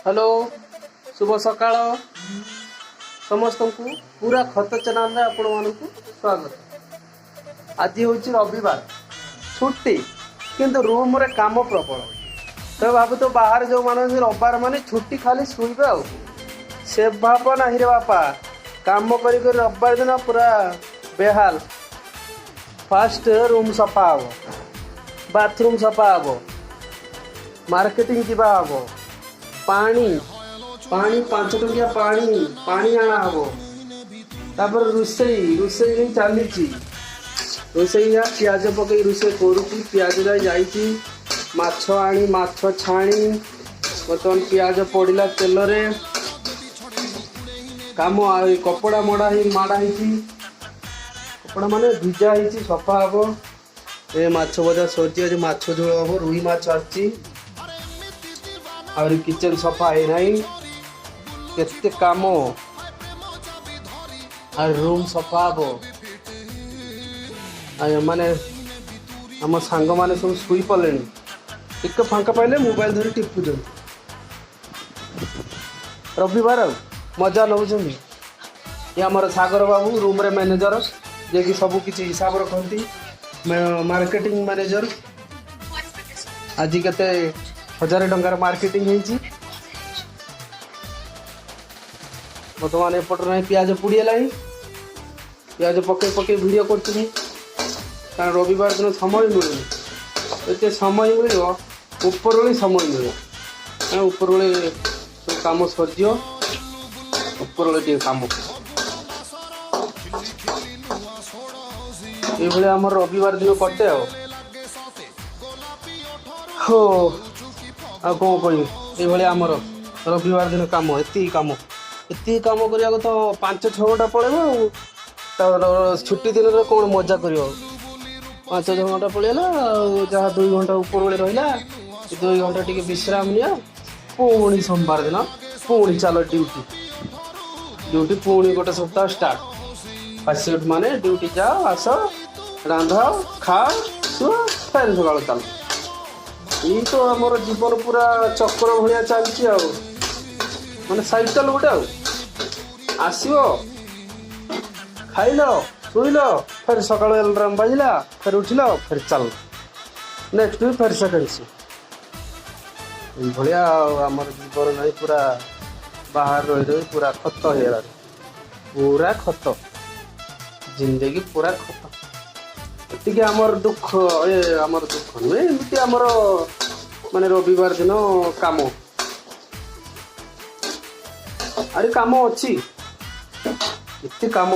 Hello शुभ सकाळ समस्त को पूरा खत चैनल रे आपण मानकु स्वागत। आज हूँ रविवार छुट्टी किंतु रूम रे काम प्रबल तो भाव तो बाहर जो मान रविवार माने छुट्टी खाली शुइबे आ से भाव ना रे बापा काम कर रविवार दिन पूरा बेहाल। फास्ट रूम सफा हम बाथरूम सफा हम मार्केटिंग जीवा हम पानी पानी 5 टंकिया पानी पानी आना हम तापर रोसई रोसई नहीं चली रोसई पियाज पकई रोसई करुची पियाज जाइए माछ आनी माछ छाणी बर्तमान पियाज पड़ा तेल रे काम कपड़ा मड़ा कपड़ा माने भिजा ही सफा हम ए माछ भजा सरी आज माछ झोल हम रुई माछ आसी और किचन सफा है नहीं केते काम और रूम सफा हम माने आम सांग मैंने सब शुई पड़े एक फांका पाइले मोबाइल धरी टिपुच रविवार आ मजा नौ ये आमर सागर बाबू रूम रे मैनेजर जे कि सब किसी हिसाब रखती मार्केटिंग मैनेजर आज केते 1000 टंकार मार्केटिंग होती बर्तमान एपट नहीं पियाज पुड़ीगला पियाज पकई पकई भिड कर कारण रविवार दिन समय मिलूनी एत समय मिल उपरओली समय मिले उपरओली सब कम सर उपरओली कम ये आम रविवार दिन कटे हो आ कौन कह ये आमर रविवार दिन कम एति कम करने तो 5-6 घंटा पड़े छुट्टी दिन में कौन मजा कर 5-6 घंटा पड़ेगा जहाँ 2 घंटा ऊपर रहा 2 घंटा टी विश्राम निया पुणी सोमवार दिन पुणी चलो ड्यूटी पुणी गोटे सप्ताह स्टार्ट पेसेंट माने ड्यूटी जाओ आस रांध खा शुआ फिर सका चल ये तो आमर जीवन पूरा चक्र भाया चलती माने साइकेल गोटे आसो खाइल शुइल फिर सका अलार्म बाजिला फिर उठिल फिर चल नेक्स्ट वीक फिर सेकेंड भाया आमर जीवन नहीं पूरा बाहर रही पूरा खत है पूरा खत जिंदगी पूरा खत एति आमर दुख ये आमर दुख नुहे एमती आमर माने रविवार दिन काम अरे काम अच्छी एति काम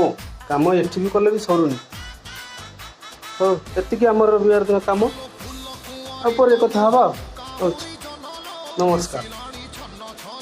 एठी भी कले भी सरुनी तो एति आमर रविवार दिन काम पर कथा हवा नमस्कार।